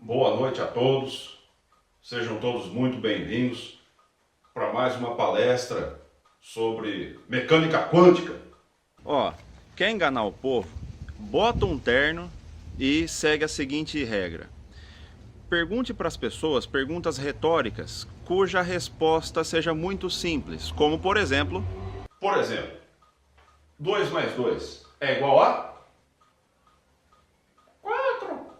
Boa noite a todos, sejam todos muito bem-vindos para mais uma palestra sobre mecânica quântica. Ó, quer enganar o povo? Bota um terno e segue a seguinte regra. Pergunte para as pessoas perguntas retóricas cuja resposta seja muito simples, como por exemplo... Por exemplo, 2 mais 2 é igual a? 4.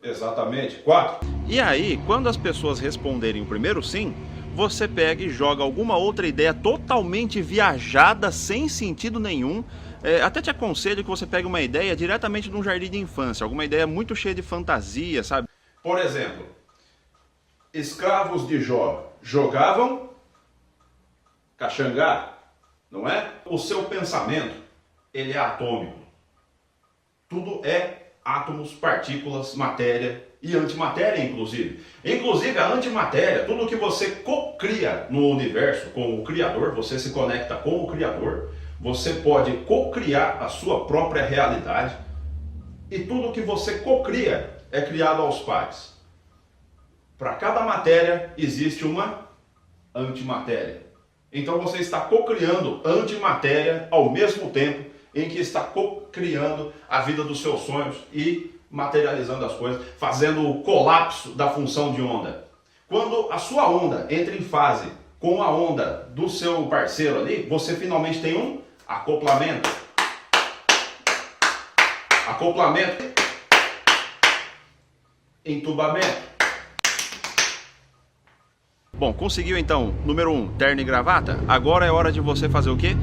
Exatamente, 4. E aí, quando as pessoas responderem o primeiro sim, você pega e joga alguma outra ideia totalmente viajada, sem sentido nenhum. Até te aconselho que você pegue uma ideia diretamente de um jardim de infância, alguma ideia muito cheia de fantasia, sabe? Por exemplo, escravos de Jó jogavam caxangá, não é? O seu pensamento, ele é atômico. Tudo é átomos, partículas, matéria e antimatéria, inclusive. Inclusive a antimatéria, tudo que você cocria no universo com o Criador, você se conecta com o Criador, você pode cocriar a sua própria realidade e tudo que você cocria é criado aos pares. Para cada matéria existe uma antimatéria. Então você está cocriando antimatéria ao mesmo tempo em que está cocriando a vida dos seus sonhos e materializando as coisas, fazendo o colapso da função de onda. Quando a sua onda entra em fase com a onda do seu parceiro ali, você finalmente tem um acoplamento. Acoplamento. Entubamento. Bom, conseguiu então, número 1, terno e gravata? Agora é hora de você fazer o quê?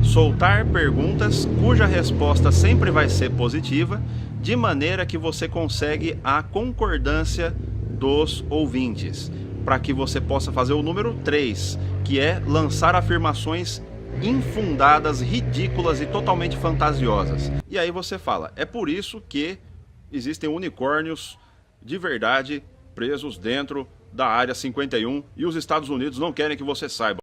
Soltar perguntas cuja resposta sempre vai ser positiva, de maneira que você consegue a concordância dos ouvintes, para que você possa fazer o número 3, que é lançar afirmações infundadas, ridículas e totalmente fantasiosas. E aí você fala, é por isso que existem unicórnios de verdade presos dentro da Área 51 e os Estados Unidos não querem que você saiba.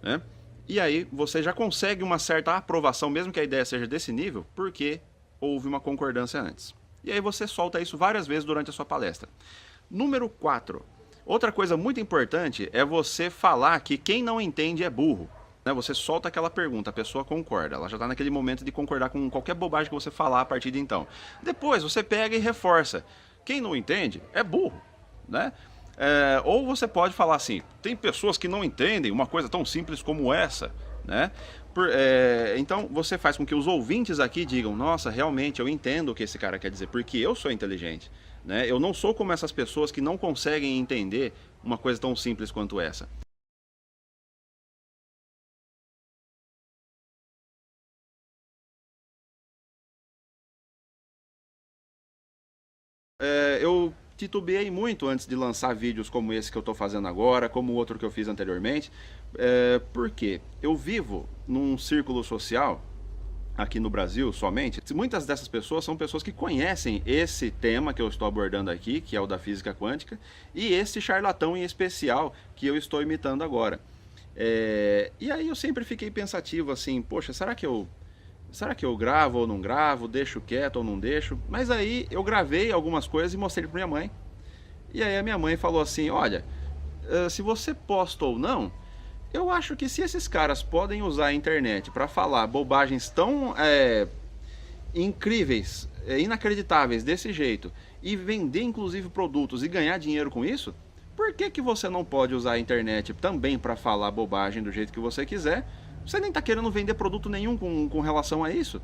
Né? E aí você já consegue uma certa aprovação, mesmo que a ideia seja desse nível, porque houve uma concordância antes. E aí você solta isso várias vezes durante a sua palestra. Número 4. Outra coisa muito importante é você falar que quem não entende é burro. Você solta aquela pergunta, a pessoa concorda, ela já está naquele momento de concordar com qualquer bobagem que você falar a partir de então. Depois você pega e reforça. Quem não entende é burro, né? Ou você pode falar assim, tem pessoas que não entendem uma coisa tão simples como essa, né? Então você faz com que os ouvintes aqui digam, nossa, realmente eu entendo o que esse cara quer dizer, porque eu sou inteligente, né? Eu não sou como essas pessoas que não conseguem entender uma coisa tão simples quanto essa. Eu titubeei muito antes de lançar vídeos como esse que eu estou fazendo agora, como o outro que eu fiz anteriormente, porque eu vivo num círculo social aqui no Brasil somente. Muitas dessas pessoas são pessoas que conhecem esse tema que eu estou abordando aqui, que é o da física quântica, e esse charlatão em especial que eu estou imitando agora. E aí eu sempre fiquei pensativo assim, poxa, será que eu gravo ou não gravo, deixo quieto ou não deixo? Mas aí eu gravei algumas coisas e mostrei para minha mãe. E aí a minha mãe falou assim, olha, se você posta ou não, eu acho que se esses caras podem usar a internet para falar bobagens tão incríveis, inacreditáveis desse jeito, e vender inclusive produtos e ganhar dinheiro com isso, por que você não pode usar a internet também para falar bobagem do jeito que você quiser? Você nem está querendo vender produto nenhum com relação a isso.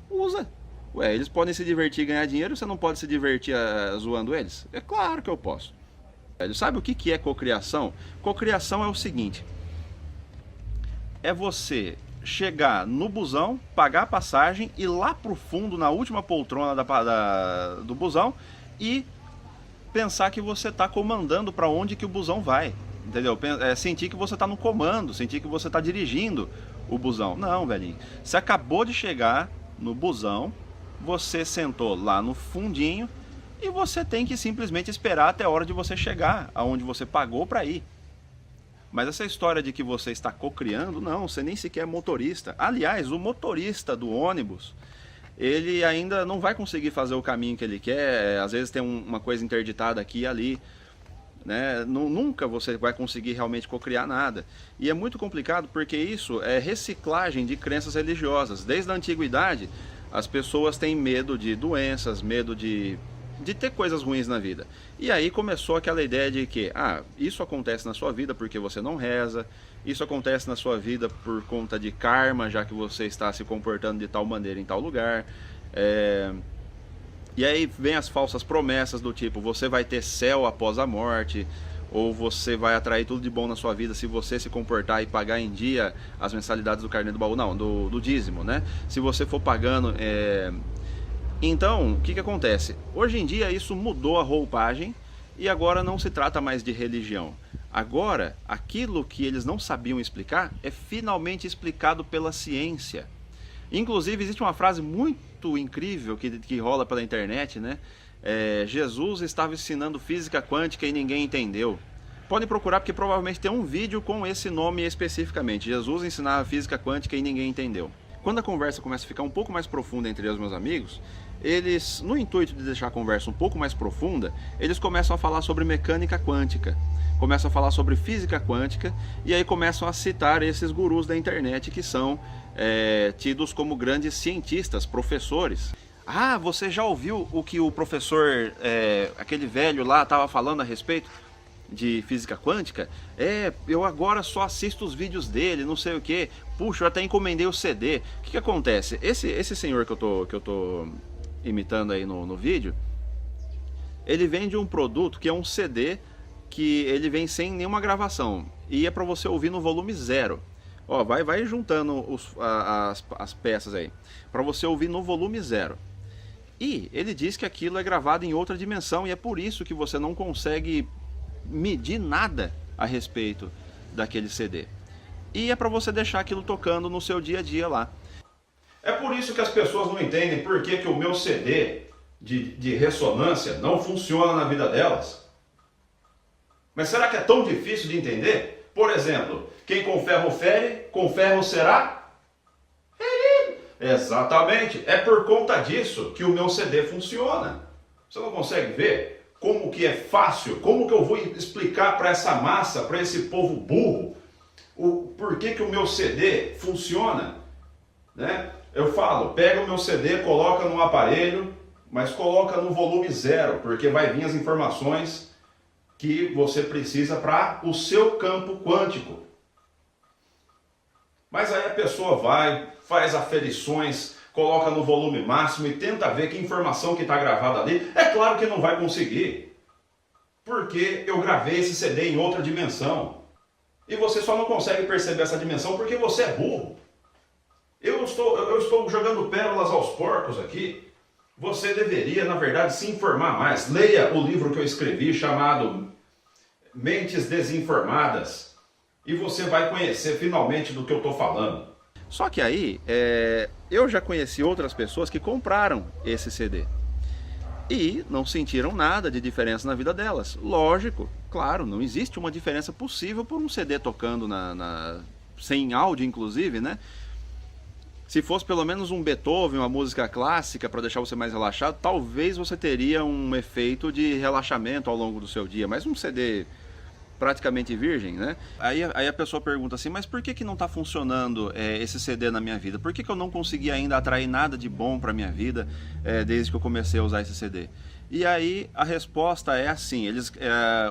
Usa. Ué, eles podem se divertir e ganhar dinheiro, você não pode se divertir zoando eles? É claro que eu posso. Sabe o que é cocriação? Cocriação é o seguinte, é você chegar no busão, pagar a passagem, ir lá pro fundo, na última poltrona do busão e pensar que você está comandando para onde que o busão vai. Entendeu? Sentir que você está no comando, sentir que você está dirigindo o busão. Não, velhinho. Você acabou de chegar no busão, você sentou lá no fundinho e você tem que simplesmente esperar até a hora de você chegar aonde você pagou para ir. Mas essa história de que você está cocriando, não, você nem sequer é motorista. Aliás, o motorista do ônibus, ele ainda não vai conseguir fazer o caminho que ele quer, às vezes tem uma coisa interditada aqui e ali, né? Nunca você vai conseguir realmente cocriar nada. E é muito complicado porque isso é reciclagem de crenças religiosas. Desde a antiguidade, as pessoas têm medo de doenças, medo de ter coisas ruins na vida. E aí começou aquela ideia de que, isso acontece na sua vida porque você não reza, isso acontece na sua vida por conta de karma, já que você está se comportando de tal maneira em tal lugar. E aí vem as falsas promessas do tipo, você vai ter céu após a morte, ou você vai atrair tudo de bom na sua vida se você se comportar e pagar em dia as mensalidades do carnê do baú, não, do dízimo, né? Se você for pagando... Então, o que acontece? Hoje em dia isso mudou a roupagem e agora não se trata mais de religião. Agora, aquilo que eles não sabiam explicar é finalmente explicado pela ciência. Inclusive, existe uma frase muito incrível que rola pela internet, né? Jesus estava ensinando física quântica e ninguém entendeu. Podem procurar porque provavelmente tem um vídeo com esse nome especificamente. Jesus ensinava física quântica e ninguém entendeu. Quando a conversa começa a ficar um pouco mais profunda entre eu e os meus amigos, eles, no intuito de deixar a conversa um pouco mais profunda, eles começam a falar sobre mecânica quântica, começam a falar sobre física quântica, e aí começam a citar esses gurus da internet que são tidos como grandes cientistas, professores. Você já ouviu o que o professor, aquele velho lá, estava falando a respeito de física quântica? Eu agora só assisto os vídeos dele, não sei o que. Puxa, eu até encomendei o CD. O que acontece? Esse senhor que eu tô imitando aí no vídeo, ele vende um produto que é um CD que ele vem sem nenhuma gravação e é para você ouvir no volume 0. Vai juntando as peças aí para você ouvir no volume 0. E ele diz que aquilo é gravado em outra dimensão e é por isso que você não consegue medir nada a respeito daquele CD. E é para você deixar aquilo tocando no seu dia a dia lá. É por isso que as pessoas não entendem por que o meu CD de ressonância não funciona na vida delas. Mas será que é tão difícil de entender? Por exemplo, quem com ferro fere, com ferro será ferido. Exatamente, é por conta disso que o meu CD funciona. Você não consegue ver como que é fácil, como que eu vou explicar para essa massa, para esse povo burro, por que o meu CD funciona, né? Eu falo, pega o meu CD, coloca no aparelho, mas coloca no volume 0, porque vai vir as informações que você precisa para o seu campo quântico. Mas aí a pessoa vai, faz aferições, coloca no volume máximo e tenta ver que informação que está gravada ali. É claro que não vai conseguir, porque eu gravei esse CD em outra dimensão. E você só não consegue perceber essa dimensão porque você é burro. Eu estou jogando pérolas aos porcos aqui. Você deveria, na verdade, se informar mais. Leia o livro que eu escrevi chamado Mentes Desinformadas e você vai conhecer finalmente do que eu estou falando. Só que aí, eu já conheci outras pessoas que compraram esse CD e não sentiram nada de diferença na vida delas. Lógico, claro, não existe uma diferença possível por um CD tocando sem áudio, inclusive, né? Se fosse pelo menos um Beethoven, uma música clássica para deixar você mais relaxado, talvez você teria um efeito de relaxamento ao longo do seu dia, mas um CD praticamente virgem, né? Aí a pessoa pergunta assim, mas por que não está funcionando esse CD na minha vida? Por que eu não consegui ainda atrair nada de bom para minha vida desde que eu comecei a usar esse CD? E aí a resposta é assim,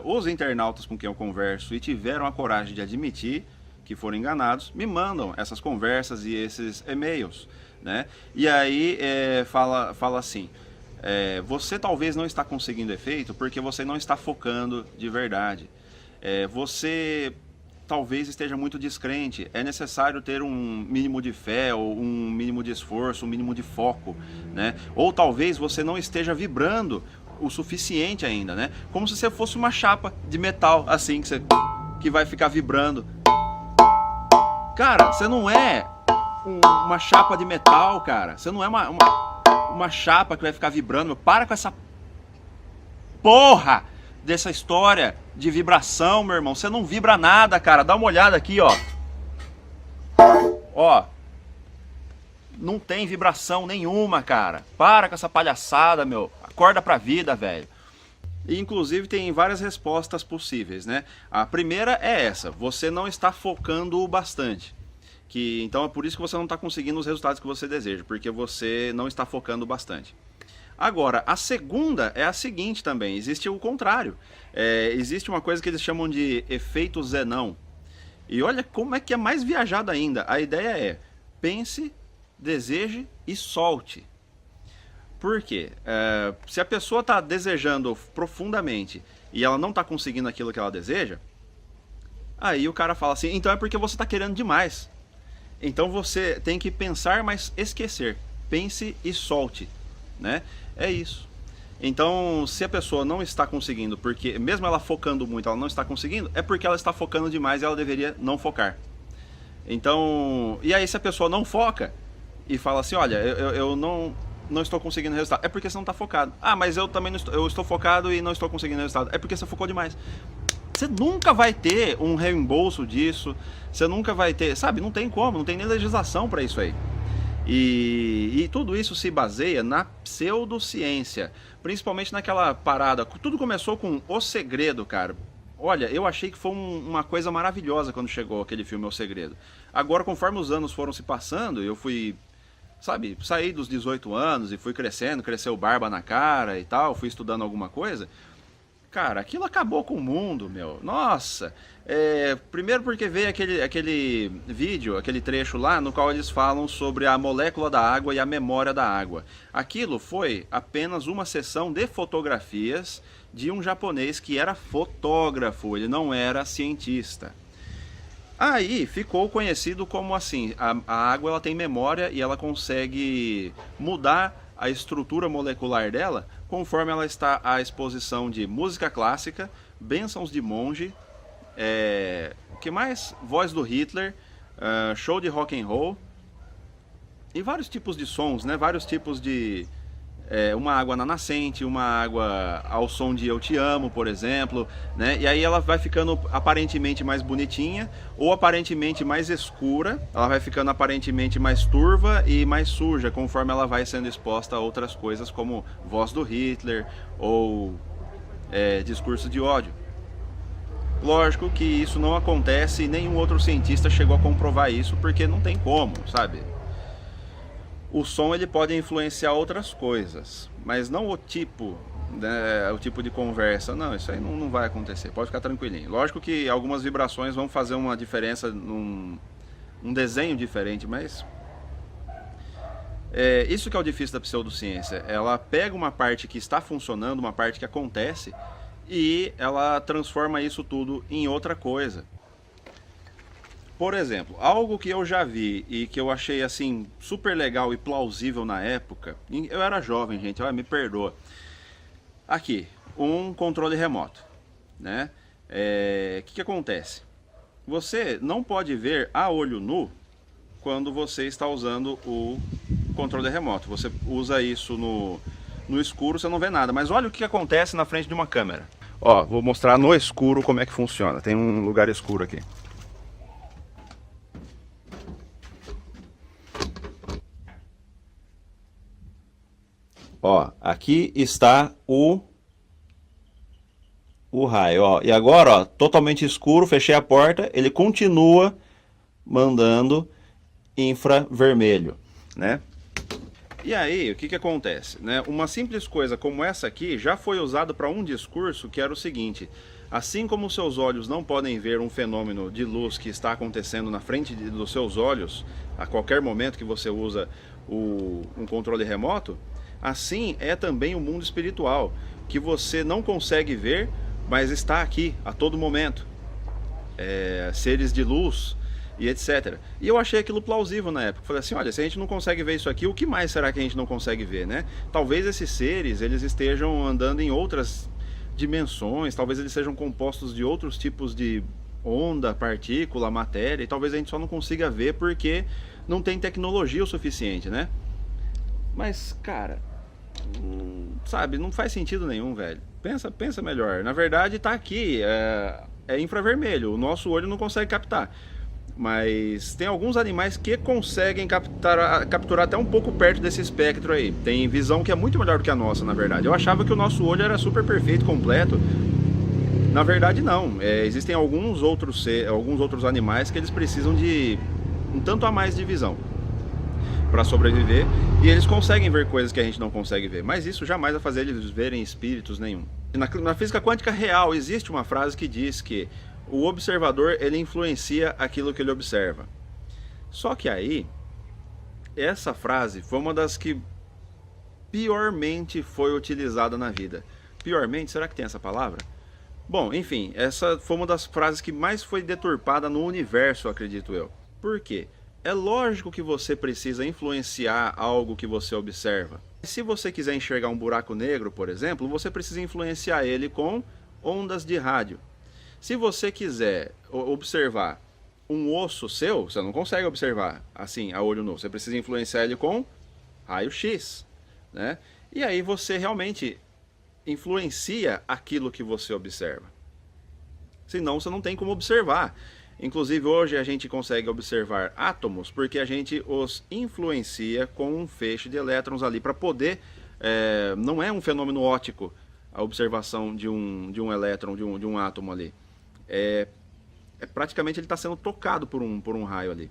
os internautas com quem eu converso e tiveram a coragem de admitir que foram enganados, me mandam essas conversas e esses e-mails, né? E aí fala assim, você talvez não está conseguindo efeito porque você não está focando de verdade. Você talvez esteja muito descrente, é necessário ter um mínimo de fé, ou um mínimo de esforço, um mínimo de foco, né? Ou talvez você não esteja vibrando o suficiente ainda, né? Como se você fosse uma chapa de metal, assim, que vai ficar vibrando. Cara, você não é uma chapa de metal, cara. Você não é uma chapa que vai ficar vibrando. Para com essa porra dessa história de vibração, meu irmão. Você não vibra nada, cara. Dá uma olhada aqui, ó. Ó. Não tem vibração nenhuma, cara. Para com essa palhaçada, meu. Acorda pra vida, velho. E, inclusive, tem várias respostas possíveis, né? A primeira é essa. Você não está focando bastante. Então é por isso que você não está conseguindo os resultados que você deseja, porque você não está focando bastante. Agora, a segunda é a seguinte também, existe o contrário. Existe uma coisa que eles chamam de efeito Zenão. E olha como é que é mais viajado ainda. A ideia é, pense, deseje e solte. Por quê? Se a pessoa está desejando profundamente e ela não está conseguindo aquilo que ela deseja, aí o cara fala assim, então é porque você está querendo demais. Então você tem que pensar, mas esquecer. Pense e solte, né? É isso. Então, se a pessoa não está conseguindo, porque mesmo ela focando muito, ela não está conseguindo, é porque ela está focando demais e ela deveria não focar. Então, e aí se a pessoa não foca e fala assim, olha, eu não estou conseguindo resultado, é porque você não está focado. Ah, mas eu também não estou, eu estou focado e não estou conseguindo resultado, é porque você focou demais. Você nunca vai ter um reembolso disso, você nunca vai ter, sabe, não tem como, não tem nem legislação para isso aí. E tudo isso se baseia na pseudociência, principalmente naquela parada, tudo começou com O Segredo, cara. Olha, eu achei que foi uma coisa maravilhosa quando chegou aquele filme O Segredo. Agora, conforme os anos foram se passando, eu fui, sabe, saí dos 18 anos e fui crescendo, cresceu barba na cara e tal, fui estudando alguma coisa. Cara, aquilo acabou com o mundo, meu. Nossa! Primeiro porque veio aquele vídeo, aquele trecho lá, no qual eles falam sobre a molécula da água e a memória da água. Aquilo foi apenas uma sessão de fotografias de um japonês que era fotógrafo, ele não era cientista. Aí ficou conhecido como assim, a água ela tem memória e ela consegue mudar a estrutura molecular dela conforme ela está à exposição de música clássica, bênçãos de monge, o que mais? Voz do Hitler, show de rock and roll e vários tipos de sons, né? Vários tipos de uma água na nascente, uma água ao som de Eu Te Amo, por exemplo, né? E aí ela vai ficando aparentemente mais bonitinha ou aparentemente mais escura, ela vai ficando aparentemente mais turva e mais suja conforme ela vai sendo exposta a outras coisas como Voz do Hitler ou discurso de ódio. Lógico que isso não acontece e nenhum outro cientista chegou a comprovar isso porque não tem como, sabe? O som ele pode influenciar outras coisas, mas não o tipo, né, o tipo de conversa. Não, isso aí não vai acontecer, pode ficar tranquilinho. Lógico que algumas vibrações vão fazer uma diferença num desenho diferente, mas isso que é o difícil da pseudociência. Ela pega uma parte que está funcionando, uma parte que acontece, e ela transforma isso tudo em outra coisa. Por exemplo, algo que eu já vi e que eu achei assim super legal e plausível na época, eu era jovem, gente, me perdoa. Aqui, um controle remoto, né? Que acontece? Você não pode ver a olho nu quando você está usando o controle remoto. Você usa isso no escuro, você não vê nada. Mas olha o que acontece na frente de uma câmera. Ó, vou mostrar no escuro como é que funciona. Tem um lugar escuro aqui. Ó, aqui está o raio, ó. E agora, ó, totalmente escuro, fechei a porta, ele continua mandando infravermelho, né? E aí, o que acontece, né? Uma simples coisa como essa aqui já foi usada para um discurso que era o seguinte: assim como seus olhos não podem ver um fenômeno de luz que está acontecendo na frente dos seus olhos a qualquer momento que você usa um controle remoto, assim é também o mundo espiritual, que você não consegue ver, mas está aqui a todo momento. Seres de luz e etc. E eu achei aquilo plausível na época. Falei assim, olha, se a gente não consegue ver isso aqui, o que mais será que a gente não consegue ver, né? Talvez esses seres, eles estejam andando em outras dimensões, talvez eles sejam compostos de outros tipos de onda, partícula, matéria, e talvez a gente só não consiga ver porque não tem tecnologia o suficiente, né? Mas, cara, sabe, não faz sentido nenhum, velho. Pensa melhor. Na verdade, está aqui, é infravermelho. O nosso olho não consegue captar. Mas tem alguns animais que conseguem capturar até um pouco perto desse espectro aí. Tem visão que é muito melhor do que a nossa, na verdade. Eu achava que o nosso olho era super perfeito, completo. Na verdade, não. Existem alguns outros animais que eles precisam de um tanto a mais de visão para sobreviver, e eles conseguem ver coisas que a gente não consegue ver, mas isso jamais vai fazer eles verem espíritos nenhum. Na física quântica real existe uma frase que diz que o observador, ele influencia aquilo que ele observa. Só que aí, essa frase foi uma das que piormente foi utilizada na vida. Piormente, será que tem essa palavra? Bom, enfim, essa foi uma das frases que mais foi deturpada no universo, acredito eu. Por quê? É lógico que você precisa influenciar algo que você observa. Se você quiser enxergar um buraco negro, por exemplo, você precisa influenciar ele com ondas de rádio. Se você quiser observar um osso seu, você não consegue observar assim, a olho nu. Você precisa influenciar ele com raio-x, né? E aí você realmente influencia aquilo que você observa. Senão você não tem como observar. Inclusive hoje a gente consegue observar átomos porque a gente os influencia com um feixe de elétrons ali para poder... não é um fenômeno óptico a observação de um elétron, de um átomo ali. Praticamente ele está sendo tocado por um raio ali.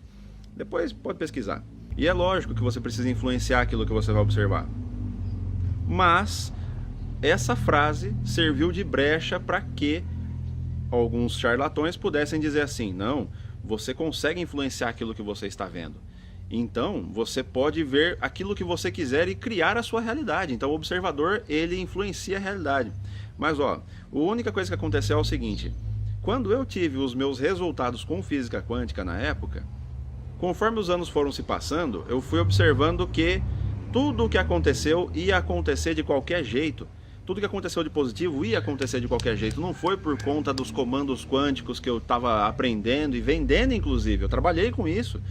Depois pode pesquisar. E é lógico que você precisa influenciar aquilo que você vai observar. Mas essa frase serviu de brecha para que alguns charlatões pudessem dizer assim: não, você consegue influenciar aquilo que você está vendo. Então, você pode ver aquilo que você quiser e criar a sua realidade. Então, o observador, ele influencia a realidade. Mas, a única coisa que aconteceu é o seguinte: quando eu tive os meus resultados com física quântica na época, conforme os anos foram se passando, eu fui observando que tudo o que aconteceu ia acontecer de qualquer jeito. Tudo que aconteceu de positivo ia acontecer de qualquer jeito. Não foi por conta dos comandos quânticos que eu estava aprendendo e vendendo, inclusive. Eu trabalhei com isso.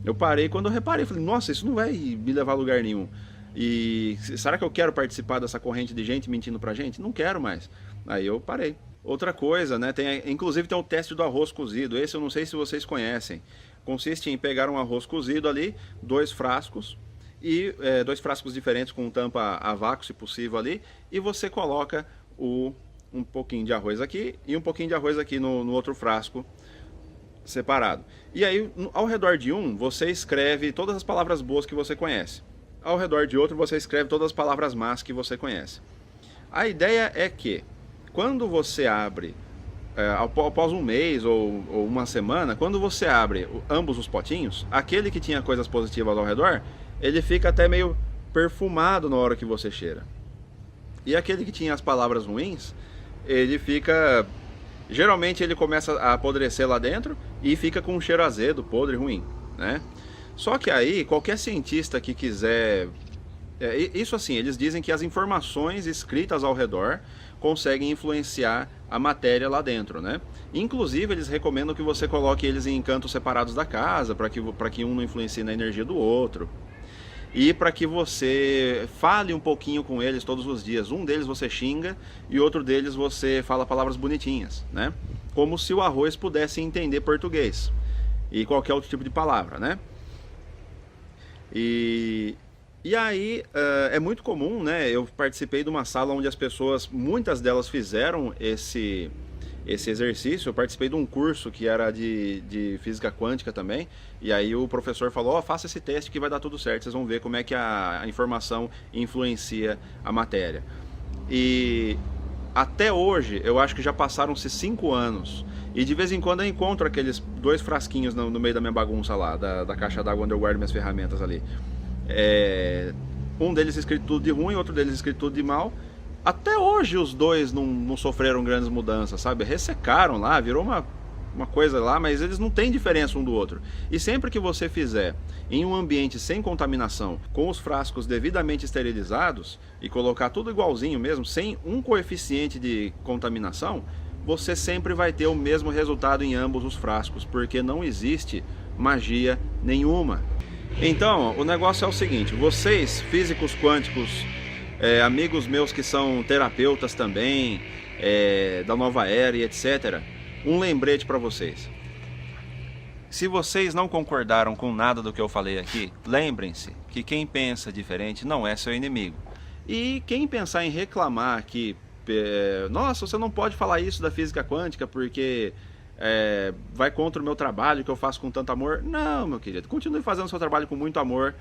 Eu parei quando eu reparei. Falei, nossa, isso não vai me levar a lugar nenhum. E será que eu quero participar dessa corrente de gente mentindo pra gente? Não quero mais. Aí eu parei. Outra coisa, né? Inclusive tem o teste do arroz cozido. Esse eu não sei se vocês conhecem. Consiste em pegar um arroz cozido ali, 2 frascos. E 2 frascos diferentes com tampa a vácuo, se possível, ali, e você coloca um pouquinho de arroz aqui e um pouquinho de arroz aqui no outro frasco separado. E aí, ao redor de um, você escreve todas as palavras boas que você conhece. Ao redor de outro, você escreve todas as palavras más que você conhece. A ideia é que, quando você abre, após um mês ou uma semana, quando você abre ambos os potinhos, aquele que tinha coisas positivas ao redor, ele fica até meio perfumado na hora que você cheira. E aquele que tinha as palavras ruins, ele fica... geralmente ele começa a apodrecer lá dentro e fica com um cheiro azedo, podre, ruim, né? Só que aí, qualquer cientista que quiser... isso assim, eles dizem que as informações escritas ao redor conseguem influenciar a matéria lá dentro, né? Inclusive, eles recomendam que você coloque eles em cantos separados da casa, para que um não influencie na energia do outro. E para que você fale um pouquinho com eles todos os dias. Um deles você xinga e outro deles você fala palavras bonitinhas, né? Como se o arroz pudesse entender português e qualquer outro tipo de palavra, né? E aí é muito comum, né? Eu participei de uma sala onde as pessoas, muitas delas fizeram esse exercício. Eu participei de um curso que era de física quântica também, e aí o professor falou, faça esse teste que vai dar tudo certo, vocês vão ver como é que a informação influencia a matéria. E até hoje, eu acho que já passaram-se 5 anos, e de vez em quando eu encontro aqueles 2 frasquinhos no meio da minha bagunça lá, da caixa d'água onde eu guardo minhas ferramentas ali. Um deles escrito tudo de ruim, outro deles escrito tudo de mal. Até hoje os dois não sofreram grandes mudanças, sabe? Ressecaram lá, virou uma coisa lá, mas eles não têm diferença um do outro. E sempre que você fizer em um ambiente sem contaminação, com os frascos devidamente esterilizados, e colocar tudo igualzinho mesmo, sem um coeficiente de contaminação, você sempre vai ter o mesmo resultado em ambos os frascos, porque não existe magia nenhuma. Então, o negócio é o seguinte: vocês, físicos quânticos amigos meus que são terapeutas também, da nova era e etc. Um lembrete para vocês. Se vocês não concordaram com nada do que eu falei aqui, lembrem-se que quem pensa diferente não é seu inimigo. E quem pensar em reclamar que, nossa, você não pode falar isso da física quântica porque vai contra o meu trabalho que eu faço com tanto amor. Não, meu querido, continue fazendo o seu trabalho com muito amor.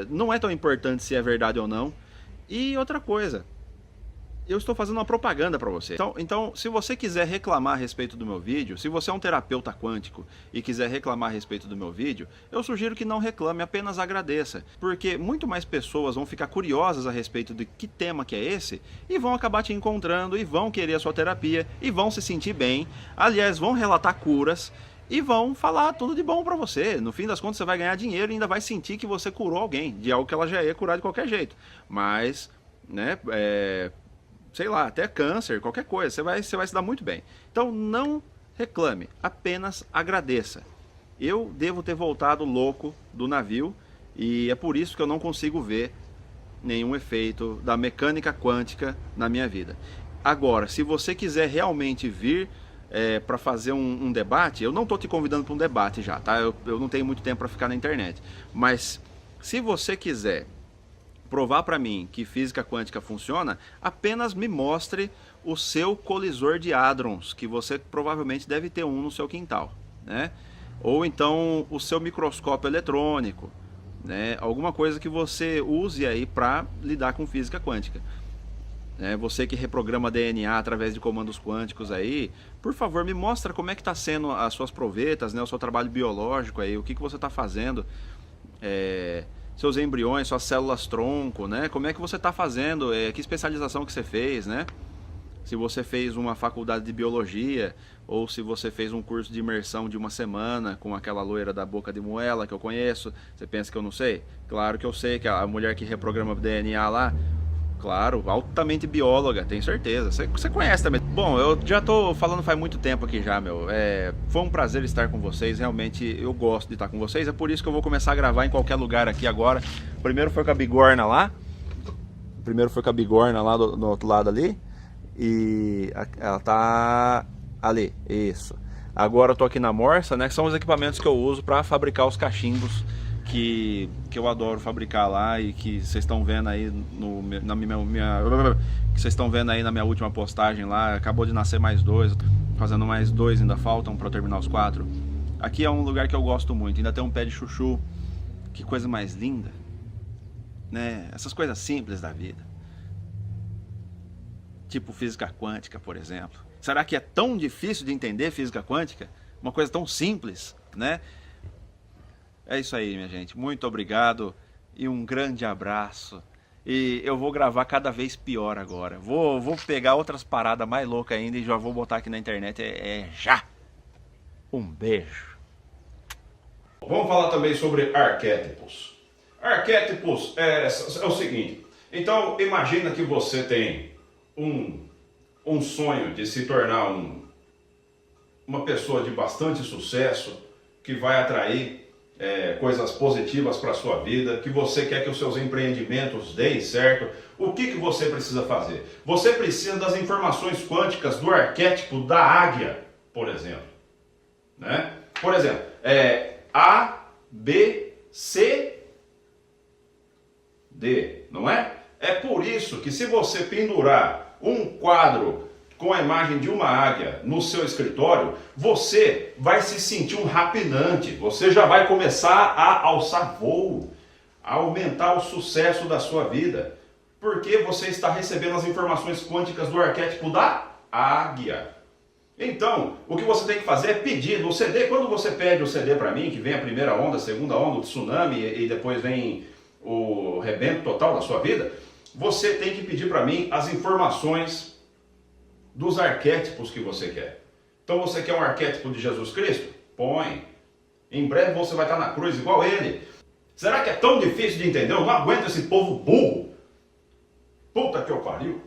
Não é tão importante se é verdade ou não. E outra coisa, eu estou fazendo uma propaganda para você. Então, se você quiser reclamar a respeito do meu vídeo, se você é um terapeuta quântico e quiser reclamar a respeito do meu vídeo, eu sugiro que não reclame, apenas agradeça. Porque muito mais pessoas vão ficar curiosas a respeito de que tema que é esse e vão acabar te encontrando e vão querer a sua terapia e vão se sentir bem. Aliás, vão relatar curas e vão falar tudo de bom para você. No fim das contas, você vai ganhar dinheiro e ainda vai sentir que você curou alguém, de algo que ela já ia curar de qualquer jeito. Mas, né, sei lá, até câncer, qualquer coisa, você vai se dar muito bem. Então não reclame, apenas agradeça. Eu devo ter voltado louco do navio e é por isso que eu não consigo ver nenhum efeito da mecânica quântica na minha vida. Agora, se você quiser realmente vir para fazer um debate, eu não estou te convidando para um debate já, tá? Eu não tenho muito tempo para ficar na internet. Mas se você quiser provar para mim que física quântica funciona, apenas me mostre o seu colisor de hadrons, que você provavelmente deve ter um no seu quintal, né? Ou então o seu microscópio eletrônico, né? Alguma coisa que você use aí para lidar com física quântica. Você que reprograma DNA através de comandos quânticos aí, por favor, me mostra como é que está sendo as suas provetas, né? O seu trabalho biológico aí, o que você está fazendo, seus embriões, suas células tronco, né? Como é que você está fazendo, que especialização que você fez, né? Se você fez uma faculdade de biologia ou se você fez um curso de imersão de uma semana com aquela loira da boca de moela que eu conheço, você pensa que eu não sei? Claro que eu sei, que a mulher que reprograma DNA lá, claro, altamente bióloga, tenho certeza. Você conhece também. Bom, eu já tô falando faz muito tempo aqui já, meu. Foi um prazer estar com vocês. Realmente eu gosto de estar com vocês. É por isso que eu vou começar a gravar em qualquer lugar aqui agora. Primeiro foi com a Bigorna lá. No outro lado ali. E ela tá ali, isso. Agora eu tô aqui na Morsa, né? Que são os equipamentos que eu uso para fabricar os cachimbos que eu adoro fabricar lá e que vocês estão vendo aí que vocês estão vendo aí na minha última postagem lá. Acabou de nascer mais 2, fazendo mais 2, ainda faltam para eu terminar os 4. Aqui é um lugar que eu gosto muito, ainda tem um pé de chuchu. Que coisa mais linda, né? Essas coisas simples da vida, tipo física quântica, por exemplo. Será que é tão difícil de entender física quântica? Uma coisa tão simples, né? É isso aí, minha gente. Muito obrigado e um grande abraço. E eu vou gravar cada vez pior agora. Vou pegar outras paradas mais loucas ainda e já vou botar aqui na internet. Já! Um beijo. Vamos falar também sobre arquétipos. Arquétipos é o seguinte. Então, imagina que você tem um sonho de se tornar uma pessoa de bastante sucesso, que vai atrair coisas positivas para a sua vida, que você quer que os seus empreendimentos deem certo. O que você precisa fazer? Você precisa das informações quânticas do arquétipo da águia, por exemplo. Né? Por exemplo, A, B, C, D, não é? É por isso que se você pendurar um quadro com a imagem de uma águia no seu escritório, você vai se sentir um rapinante, você já vai começar a alçar voo, a aumentar o sucesso da sua vida, porque você está recebendo as informações quânticas do arquétipo da águia. Então, o que você tem que fazer é pedir no CD. Quando você pede o CD para mim, que vem a primeira onda, a segunda onda, o tsunami e depois vem o rebento total da sua vida, você tem que pedir para mim as informações dos arquétipos que você quer. Então você quer um arquétipo de Jesus Cristo? Põe. Em breve você vai estar na cruz igual ele. Será que é tão difícil de entender? Eu não aguento esse povo burro. Puta que eu pariu.